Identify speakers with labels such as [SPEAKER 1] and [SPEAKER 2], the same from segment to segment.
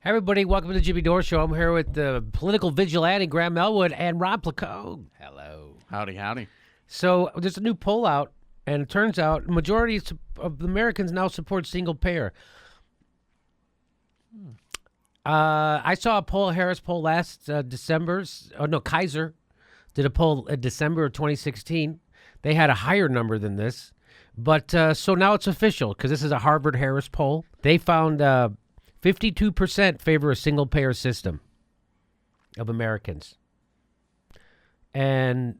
[SPEAKER 1] Hey everybody, welcome to the Jimmy Dore Show. I'm here with the political vigilante Graham Elwood and Rob Placone.
[SPEAKER 2] Hello.
[SPEAKER 3] Howdy, howdy.
[SPEAKER 1] So there's a new poll out, and it turns out the majority of Americans now support single payer. I saw a Harris poll last December. Kaiser did a poll in December of 2016. They had a higher number than this. But so now it's official because this is a Harvard-Harris poll. They found 52% favor a single-payer system of Americans. And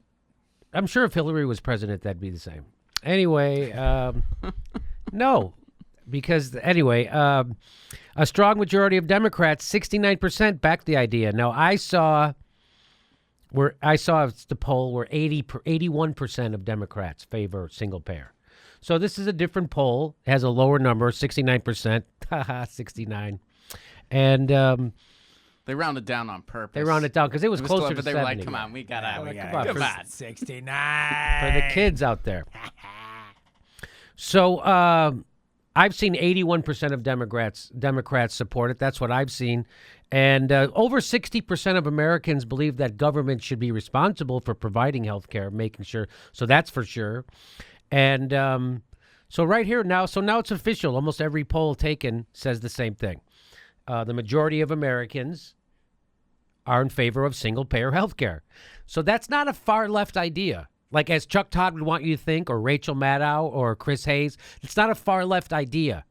[SPEAKER 1] I'm sure if Hillary was president, that'd be the same. Anyway, no. Because, anyway, a strong majority of Democrats, 69%, backed the idea. Now, I saw the poll where 81% of Democrats favor single-payer. So this is a different poll. It has a lower number, 69%. Haha, 69. And
[SPEAKER 3] they rounded down on purpose.
[SPEAKER 1] They rounded down because it was closer to
[SPEAKER 3] but they
[SPEAKER 1] 70.
[SPEAKER 3] were like, come on, we got to
[SPEAKER 1] come on.
[SPEAKER 2] 69.
[SPEAKER 1] For the kids out there. So I've seen 81% of Democrats support it. That's what I've seen. And over 60% of Americans believe that government should be responsible for providing health care, making sure. So that's for sure. And so right here now, now it's official. Almost every poll taken says the same thing. The majority of Americans are in favor of single-payer health care. So that's not a far-left idea. Like as Chuck Todd would want you to think, or Rachel Maddow, or Chris Hayes. It's not a far-left idea.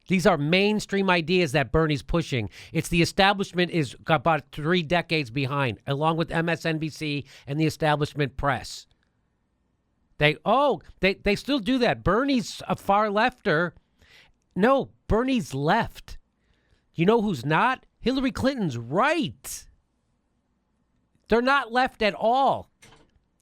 [SPEAKER 1] These are mainstream ideas that Bernie's pushing. It's the establishment is about 3 decades behind, along with MSNBC and the establishment press. They still do that. Bernie's a far lefter. No, Bernie's left. You know who's not? Hillary Clinton's right. They're not left at all.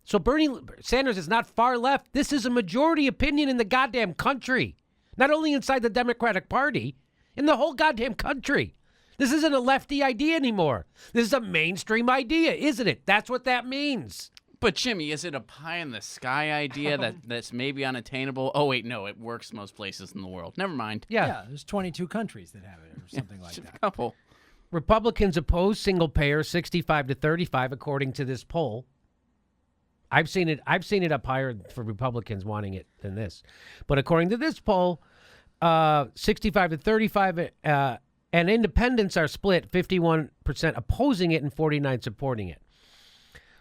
[SPEAKER 1] So Bernie Sanders is not far left. This is a majority opinion in the goddamn country. Not only inside the Democratic Party, in the whole goddamn country. This isn't a lefty idea anymore. This is a mainstream idea, isn't it? That's what that means.
[SPEAKER 3] But, Jimmy, is it a pie-in-the-sky idea that's maybe unattainable? Oh, wait, no, it works most places in the world. Never mind.
[SPEAKER 1] Yeah,
[SPEAKER 2] there's 22 countries that have it or something like that.
[SPEAKER 3] A couple.
[SPEAKER 1] Republicans oppose single payer 65 to 35, according to this poll. I've seen it up higher for Republicans wanting it than this. But according to this poll, 65 to 35 and independents are split, 51% opposing it and 49 supporting it.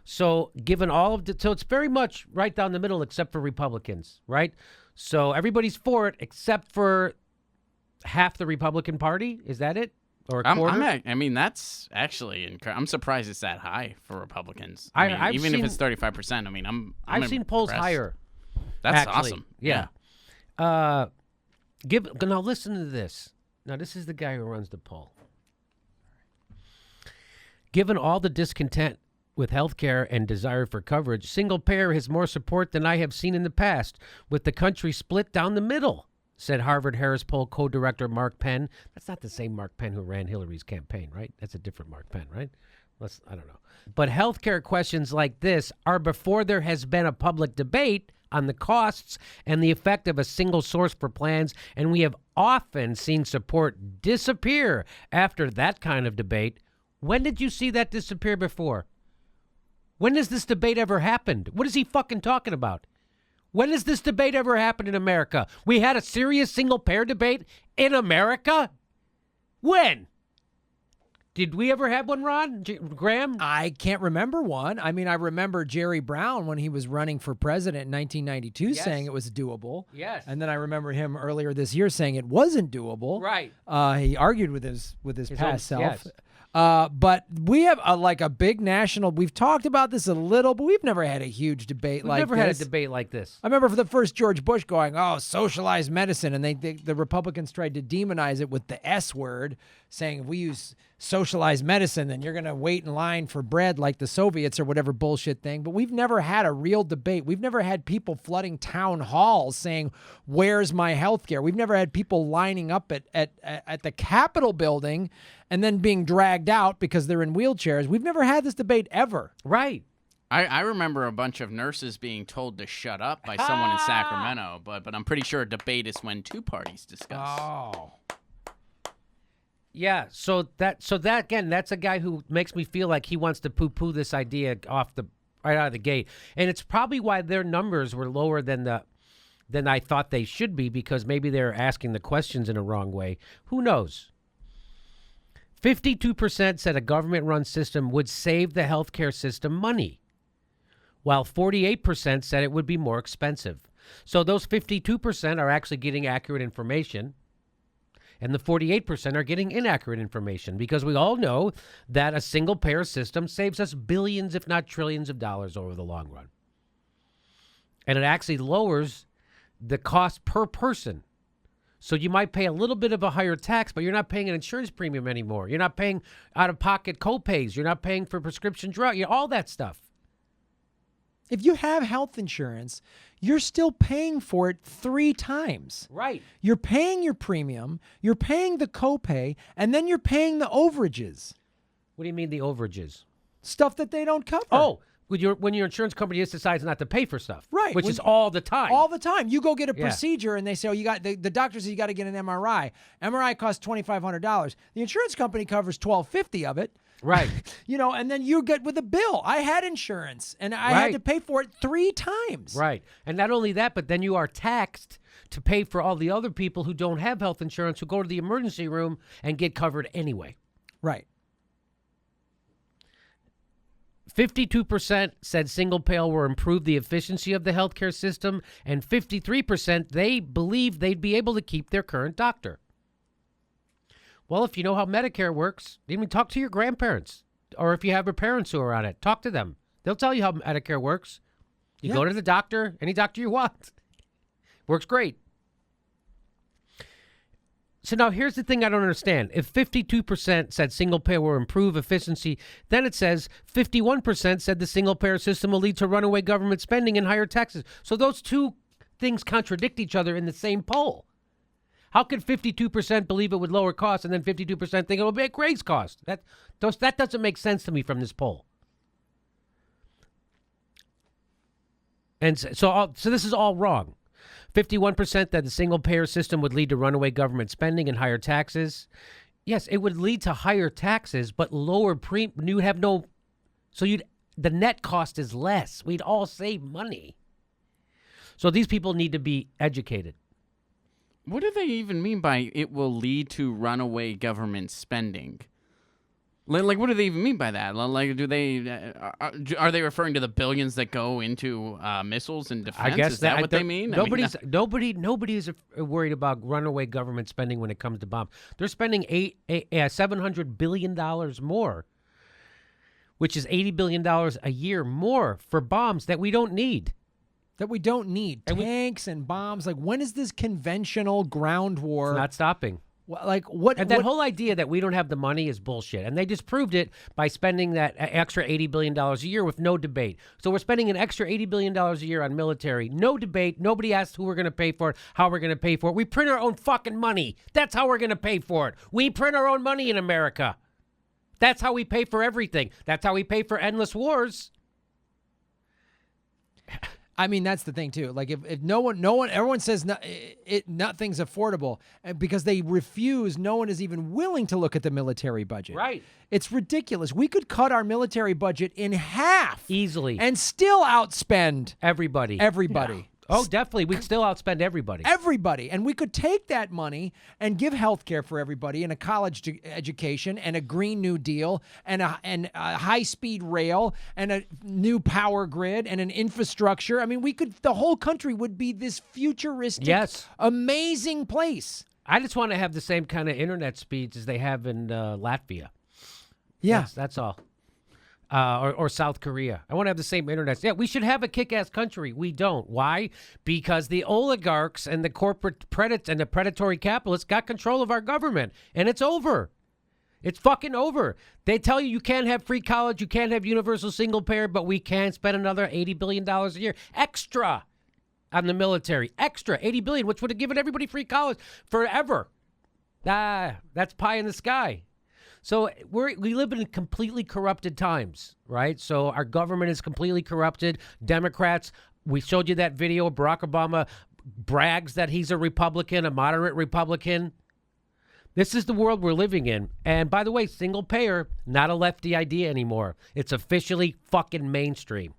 [SPEAKER 1] So given all of so it's very much right down the middle except for Republicans, right? So everybody's for it except for half the Republican Party. Is that it? Or a quarter?
[SPEAKER 3] I mean, that's actually I'm surprised it's that high for Republicans.
[SPEAKER 1] I've
[SPEAKER 3] even
[SPEAKER 1] seen,
[SPEAKER 3] if it's 35%, I mean,
[SPEAKER 1] I've seen polls
[SPEAKER 3] impressed.
[SPEAKER 1] higher.
[SPEAKER 3] That's
[SPEAKER 1] actually.
[SPEAKER 3] awesome.
[SPEAKER 1] Yeah. Now listen to this. Now this is the guy who runs the poll. Given all the discontent with health care and desire for coverage, single payer has more support than I have seen in the past, with the country split down the middle, said Harvard-Harris poll co-director Mark Penn. That's not the same Mark Penn who ran Hillary's campaign, right? That's a different Mark Penn, right? I don't know. But healthcare questions like this are before there has been a public debate on the costs and the effect of a single source for plans, and we have often seen support disappear after that kind of debate. When did you see that disappear before? When has this debate ever happened? What is he fucking talking about? When has this debate ever happened in America? We had a serious single-payer debate in America? When? Did we ever have one, Ron? Graham?
[SPEAKER 2] I can't remember one. I mean, I remember Jerry Brown when he was running for president in 1992 saying it was doable.
[SPEAKER 1] Yes.
[SPEAKER 2] And then I remember him earlier this year saying it wasn't doable.
[SPEAKER 1] Right.
[SPEAKER 2] He argued with his past self.
[SPEAKER 1] Yes.
[SPEAKER 2] But we have a big national. We've talked about this a little, but we've never had a huge debate like this.
[SPEAKER 1] We've never had a debate like this.
[SPEAKER 2] I remember for the first George Bush going, "Oh, socialized medicine," and the Republicans tried to demonize it with the S word, saying if we use socialized medicine, then you're going to wait in line for bread like the Soviets or whatever bullshit thing. But we've never had a real debate. We've never had people flooding town halls saying, "Where's my health care?" We've never had people lining up at the Capitol building and then being dragged out because they're in wheelchairs. We've never had this debate ever.
[SPEAKER 1] Right.
[SPEAKER 3] I remember a bunch of nurses being told to shut up by someone in Sacramento, but I'm pretty sure a debate is when two parties discuss.
[SPEAKER 2] Oh.
[SPEAKER 1] Yeah, so that again, that's a guy who makes me feel like he wants to poo-poo this idea right out of the gate, and it's probably why their numbers were lower than I thought they should be, because maybe they're asking the questions in a wrong way. Who knows? 52% said a government-run system would save the healthcare system money, while 48% said it would be more expensive. So those 52% are actually getting accurate information, and the 48% are getting inaccurate information, because we all know that a single-payer system saves us billions, if not trillions of dollars over the long run. And it actually lowers the cost per person. So you might pay a little bit of a higher tax, but you're not paying an insurance premium anymore. You're not paying out-of-pocket copays. You're not paying for prescription drugs, all that stuff.
[SPEAKER 2] If you have health insurance, you're still paying for it 3 times.
[SPEAKER 1] Right.
[SPEAKER 2] You're paying your premium, you're paying the copay, and then you're paying the overages.
[SPEAKER 1] What do you mean the overages?
[SPEAKER 2] Stuff that they don't cover.
[SPEAKER 1] Oh, when your insurance company just decides not to pay for stuff.
[SPEAKER 2] Right.
[SPEAKER 1] Which is all the time.
[SPEAKER 2] All the time. You go get a
[SPEAKER 1] Yeah.
[SPEAKER 2] procedure and they say, oh, you got the doctor says you got to get an MRI. MRI costs $2,500. The insurance company covers $1,250 of it.
[SPEAKER 1] Right.
[SPEAKER 2] And then you get with a bill. I had insurance and I had to pay for it 3 times.
[SPEAKER 1] Right. And not only that, but then you are taxed to pay for all the other people who don't have health insurance, who go to the emergency room and get covered anyway.
[SPEAKER 2] Right.
[SPEAKER 1] 52% said single payer will improve the efficiency of the healthcare system, and 53% they believe they'd be able to keep their current doctor. Well, if you know how Medicare works, even talk to your grandparents, or if you have your parents who are on it, talk to them. They'll tell you how Medicare works. You go to the doctor, any doctor you want. Works great. So now here's the thing I don't understand. If 52% said single payer will improve efficiency, then it says 51% said the single payer system will lead to runaway government spending and higher taxes. So those two things contradict each other in the same poll. How could 52% believe it would lower costs and then 52% think it will make raise costs? That doesn't make sense to me from this poll. And so this is all wrong. 51% that the single-payer system would lead to runaway government spending and higher taxes. Yes, it would lead to higher taxes, but lower you have no. So the net cost is less. We'd all save money. So these people need to be educated.
[SPEAKER 3] What do they even mean by it will lead to runaway government spending? Like, what do they even mean by that? Like, do they are they referring to the billions that go into missiles and defense?
[SPEAKER 1] I guess
[SPEAKER 3] is that what they mean?
[SPEAKER 1] Nobody is worried about runaway government spending when it comes to bombs. They're spending $700 billion more, which is $80 billion a year more for bombs that we don't need.
[SPEAKER 2] Tanks and bombs. Like, when is this conventional ground war?
[SPEAKER 1] It's not stopping.
[SPEAKER 2] What?
[SPEAKER 1] And that whole idea that we don't have the money is bullshit. And they just proved it by spending that extra $80 billion a year with no debate. So we're spending an extra $80 billion a year on military. No debate. Nobody asked who we're going to pay for it, how we're going to pay for it. We print our own fucking money. That's how we're going to pay for it. We print our own money in America. That's how we pay for everything. That's how we pay for endless wars.
[SPEAKER 2] I mean, that's the thing too. Like, if everyone says nothing's affordable because they refuse. No one is even willing to look at the military budget.
[SPEAKER 1] Right.
[SPEAKER 2] It's ridiculous. We could cut our military budget in half
[SPEAKER 1] easily
[SPEAKER 2] and still outspend
[SPEAKER 1] everybody.
[SPEAKER 2] Yeah.
[SPEAKER 1] Oh, definitely. We'd still outspend everybody.
[SPEAKER 2] Everybody. And we could take that money and give health care for everybody and a college education and a Green New Deal and a high-speed rail and a new power grid and an infrastructure. I mean, the whole country would be this futuristic, amazing place.
[SPEAKER 1] I just want to have the same kind of internet speeds as they have in Latvia.
[SPEAKER 2] Yeah.
[SPEAKER 1] That's all. Or South Korea. I want to have the same internet. Yeah, we should have a kick-ass country. We don't. Why? Because the oligarchs and the corporate and the predatory capitalists got control of our government, and it's over. It's fucking over. They tell you can't have free college, you can't have universal single payer, but we can spend another $80 billion a year extra on the military. Extra $80 billion, which would have given everybody free college forever. That's pie in the sky. So we live in completely corrupted times, right? So our government is completely corrupted. Democrats, we showed you that video. Barack Obama brags that he's a Republican, a moderate Republican. This is the world we're living in. And by the way, single payer, not a lefty idea anymore. It's officially fucking mainstream.